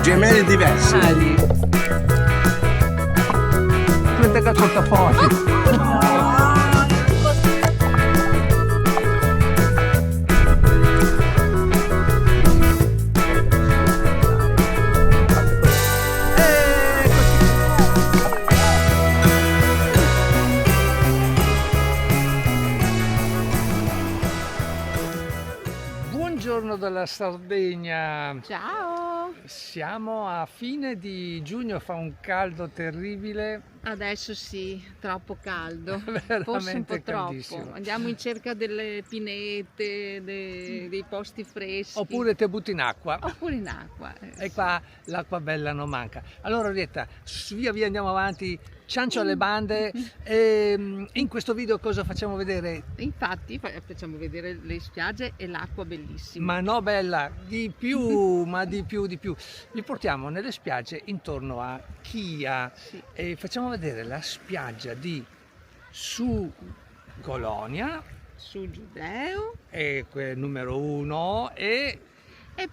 gemelli diversi. Ali. Prende il portafoglio. Buongiorno dalla Sardegna. Ciao! Siamo a fine di giugno, fa un caldo terribile. Adesso sì, troppo caldo, forse un Veramente po' troppo. caldissimo. Andiamo in cerca delle pinete, dei posti freschi. Oppure te butti in acqua. Oppure in acqua. E qua l'acqua bella non manca. Allora Orietta, via via andiamo avanti, ciancio alle bande. E in questo video cosa facciamo vedere? Infatti facciamo vedere le spiagge e l'acqua bellissima. Ma no bella, di più, ma di più, di più. Vi portiamo nelle spiagge intorno a Chia Sì. e facciamo vedere la spiaggia di Su Colonia, Su Giudeo numero 1, e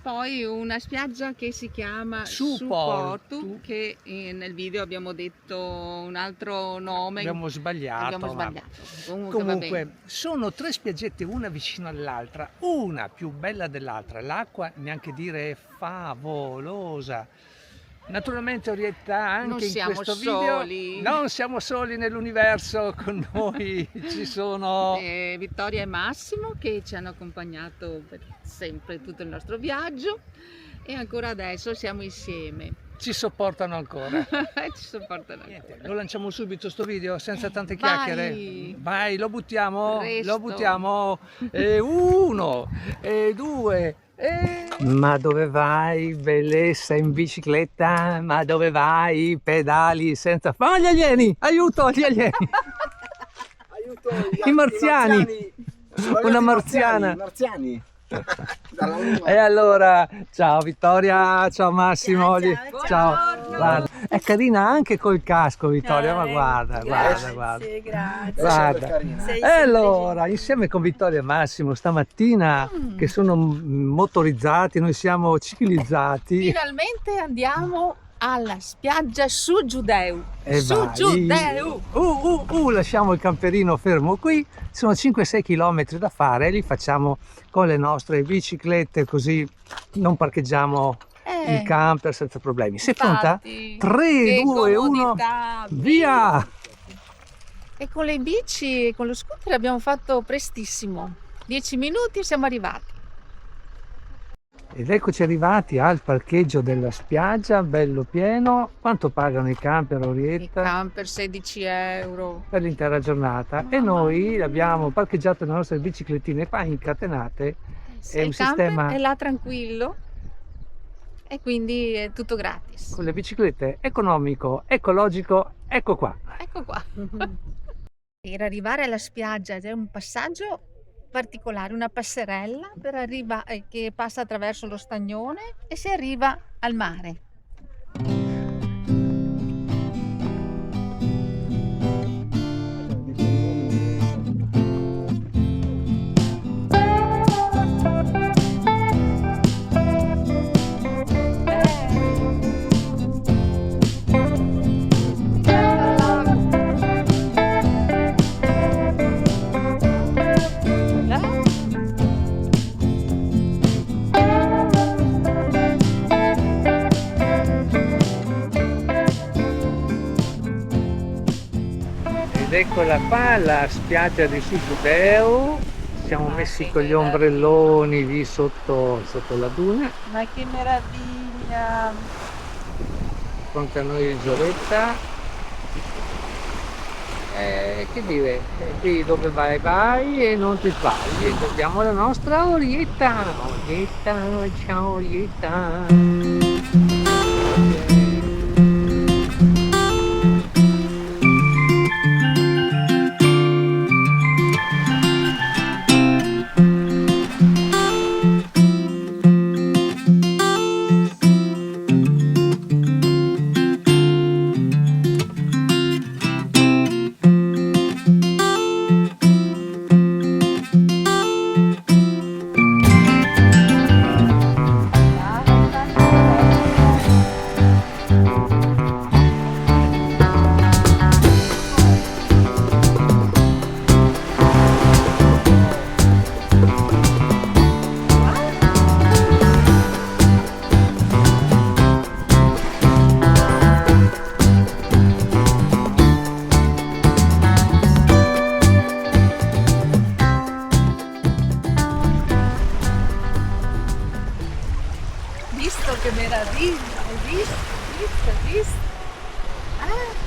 poi una spiaggia che si chiama Su Su Portu. Portu, che nel video abbiamo detto un altro nome. abbiamo sbagliato. Abbiamo ma- sbagliato. Comunque, va bene. Comunque sono tre spiaggette una vicino all'altra, una più bella dell'altra, l'acqua neanche dire è favolosa. Naturalmente Orietta anche Non in siamo questo soli. video non siamo soli nell'universo, con noi ci sono Vittoria e Massimo che ci hanno accompagnato per sempre tutto il nostro viaggio e ancora adesso siamo insieme. ci sopportano ancora. Ci sopportano Niente, ancora. lo lanciamo subito sto video senza tante Vai. chiacchiere. Vai, lo buttiamo, Presto. lo buttiamo. E uno, e due, e... Ma dove vai, bellezza in bicicletta? Ma dove vai, pedali senza... Ma gli alieni, aiuto, gli alieni. Aiuto I marziani. Una marziana. I marziani. Dalla Luna. E allora, ciao Vittoria, ciao Massimo. Ciao. Guarda, è carina anche col casco Vittoria, ma guarda, guarda, guarda. Grazie. Guarda. Carina. Sei E sempre allora, insieme con Vittoria e Massimo, stamattina che sono motorizzati, noi siamo civilizzati. Finalmente andiamo alla spiaggia Su Giudeu. E Su vai. Giudeu. Lasciamo il camperino fermo qui, sono 5-6 km da fare e li facciamo con le nostre biciclette, così non parcheggiamo il camper senza problemi. Sei pronta? Infatti, 3, che 2, 1, comodità. via! E con le bici e con lo scooter abbiamo fatto prestissimo. 10 minuti e siamo arrivati. Ed eccoci arrivati al parcheggio della spiaggia, bello pieno. Quanto pagano i camper, Il Orietta? camper 16 euro. Per l'intera giornata. E noi abbiamo parcheggiato le nostre biciclettine qua incatenate. È un Il camper sistema è là tranquillo e quindi è tutto gratis. con le biciclette economico, ecologico, ecco qua. Ecco qua. Per arrivare alla spiaggia c'è un passaggio particolare, una passerella che passa attraverso lo stagnone e si arriva al mare. Ed eccola qua, la spiaggia di Su Giudeu. Siamo messi con gli ombrelloni lì sotto la duna. Ma che meraviglia! Fronte a noi Gioretta. Che dire, qui dove vai e non ti sbagli. Guardiamo la nostra Orietta. Orietta, ciao Orietta. Hai visto? Hai visto? Ah.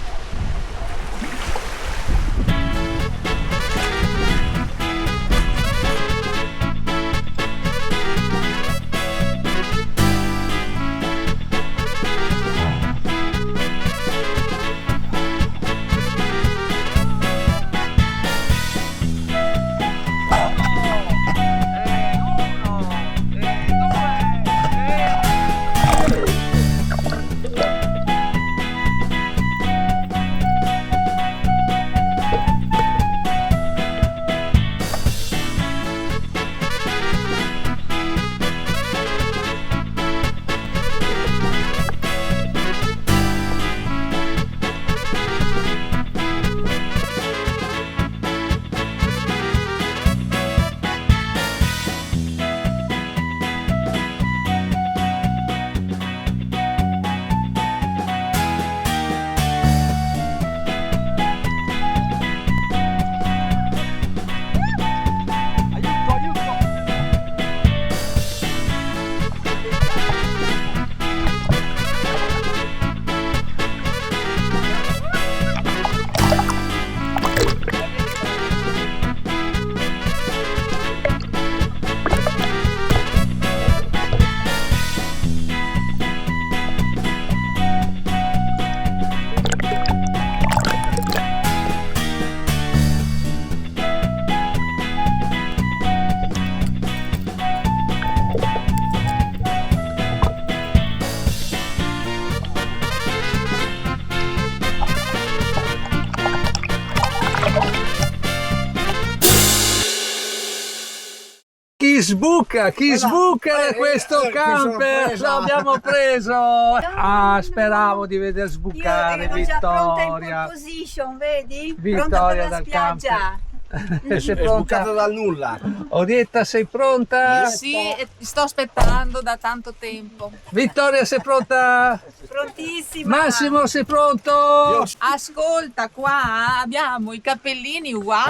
Chi sbuca da questo camper? preso. L'abbiamo preso! Ah, speravo di veder sbucare Io ero già pronta in Vittoria. pole position, vedi? Vittoria Pronta per la dal spiaggia. Sei È sbucata pronta? dal nulla. Orietta, sei pronta? Sì, e ti sto aspettando da tanto tempo. Vittoria, sei pronta? Prontissima. Massimo, sei pronto? Ascolta, qua abbiamo i cappellini uguali.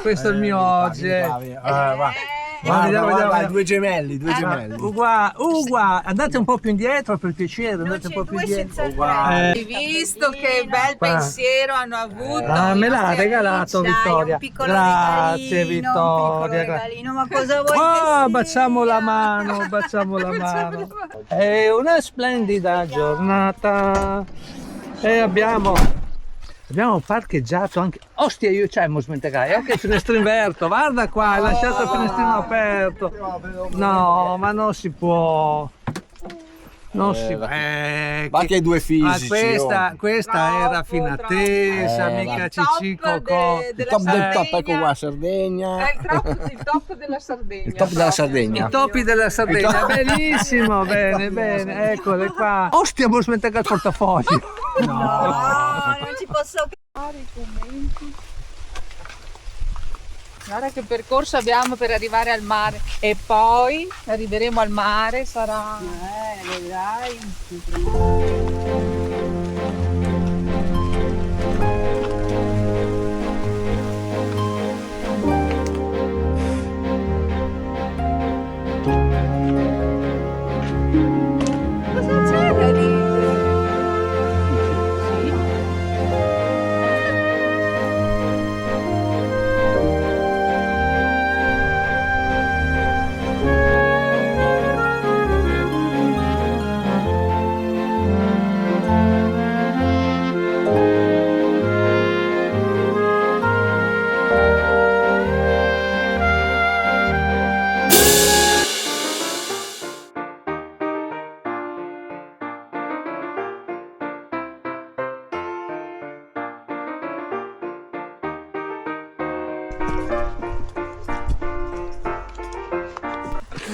Questo è il mio oggi. Guarda, vediamo. i due gemelli, due gemelli. Uguale. Andate un po' più indietro per piacere, Non andate un c'è po' più due indietro. senza Uguale. tre. Hai visto che bel Qua. pensiero hanno avuto? Ah, me i l'ha nostri regalato Dai, Vittoria. un piccolo Grazie regalino, Vittoria. un piccolo regalino, ma cosa vuoi Oh, che sia? baciamo la mano, baciamo la mano. È una splendida giornata e abbiamo parcheggiato anche. Ostia, io c'è smentegai, anche il finestrino aperto. Guarda qua, hai lasciato il finestrino aperto. No, ma non si può. Non si può. Ma che due fisici. Questa era Troppo, Finattesa, mica Il top Cicicco. Il top del top, ecco qua, Sardegna. È il top della Sardegna. Il top della Sardegna. I topi della Sardegna, benissimo, bene, bene, eccole qua. Ostia, vuoi smettere il portafoglio? No, non ci posso Guarda che percorso abbiamo per arrivare al mare e poi arriveremo al mare, sarà... vedrai. Cosa c'è da ridere?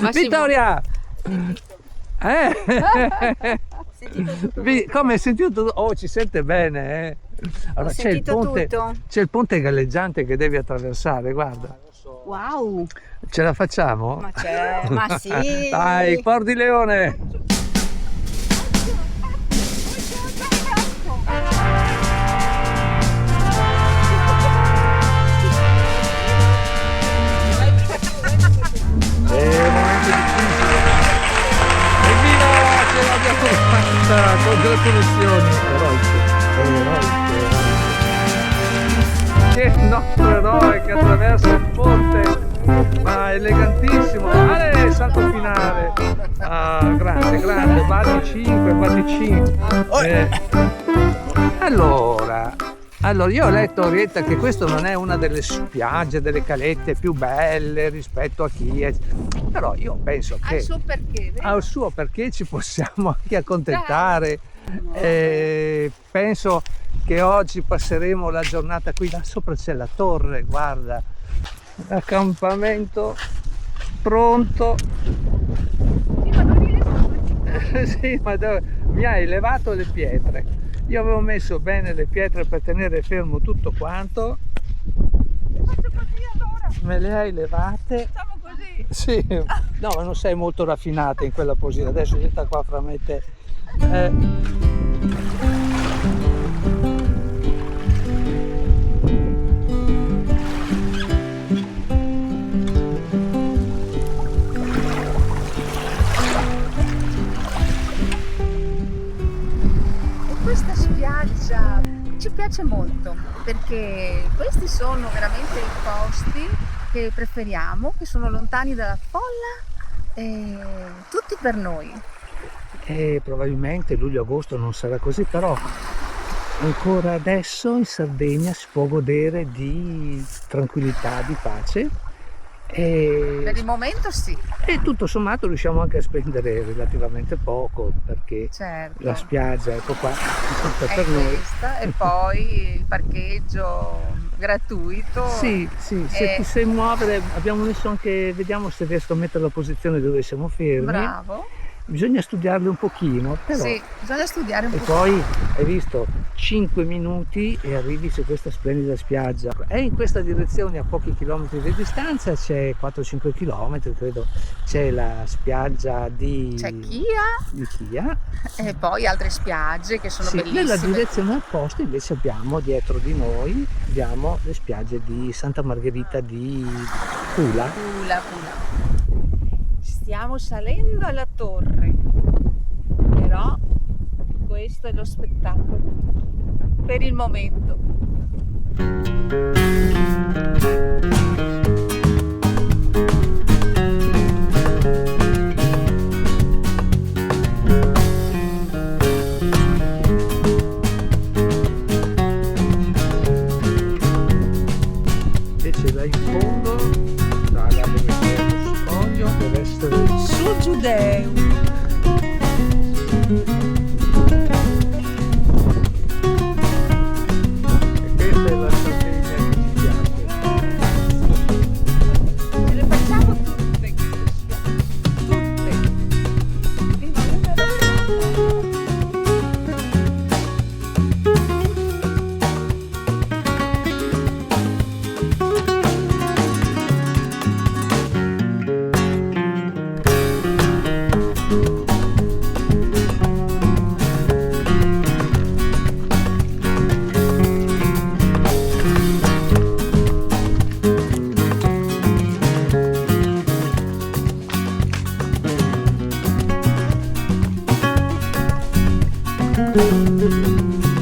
Massimo, Vittoria! Come hai sentito? Oh, ci sente bene, eh? Allora, Ho sentito tutto. c'è il ponte galleggiante che devi attraversare, guarda. Wow, Ce la facciamo? ma c'è, ma sì. Dai, Por di Leone! Momento difficile. Evviva! Marta, congratulazioni. Eroico. Che nostro eroe che attraversa il ponte, ma elegantissimo. Ale, salto finale. Ah, grande, batti 5. Allora, io ho letto, Orietta, che questo non è una delle spiagge, delle calette più belle rispetto a Chieti, però io penso Ha che il suo perché, vero? ha il suo perché, ci possiamo anche accontentare. Penso che oggi passeremo la giornata qui. Là sopra c'è la torre, guarda, l'accampamento pronto. Sì, ma mi hai levato le pietre. Io avevo messo bene le pietre per tenere fermo tutto quanto. Me le hai levate. Facciamo così. Sì, no, ma non sei molto raffinata in quella posizione. Adesso siete qua fra me e te. Questa spiaggia ci piace molto perché questi sono veramente i posti che preferiamo, che sono lontani dalla folla e tutti per noi. E probabilmente luglio-agosto non sarà così, però ancora adesso in Sardegna si può godere di tranquillità, di pace. Per il momento sì, E tutto sommato riusciamo anche a spendere relativamente poco, perché certo. la spiaggia, ecco qua, è È per noi. questa e poi il parcheggio gratuito. Sì, se E- ti sai muovere, abbiamo messo anche, vediamo se riesco a mettere la posizione dove siamo fermi. Bravo. Bisogna studiarli un pochino, però. Sì, bisogna studiare un E po'. poi hai visto 5 minuti e arrivi su questa splendida spiaggia. E in questa direzione, a pochi chilometri di distanza, c'è 4-5 chilometri, credo, c'è la spiaggia di C'è Chia Chia. e poi altre spiagge che sono Sì, bellissime. nella direzione opposta invece abbiamo dietro di noi le spiagge di Santa Margherita di Pula. Pula. Stiamo salendo alla torre, però questo è lo spettacolo per il momento. Invece là in fondo, là dove c'è lo scoglio, deve essere Su Giudeo. e questa è la Sardegna che ci piace. Ce le facciamo tutte queste spiagge, tutte. Fino a Thank you.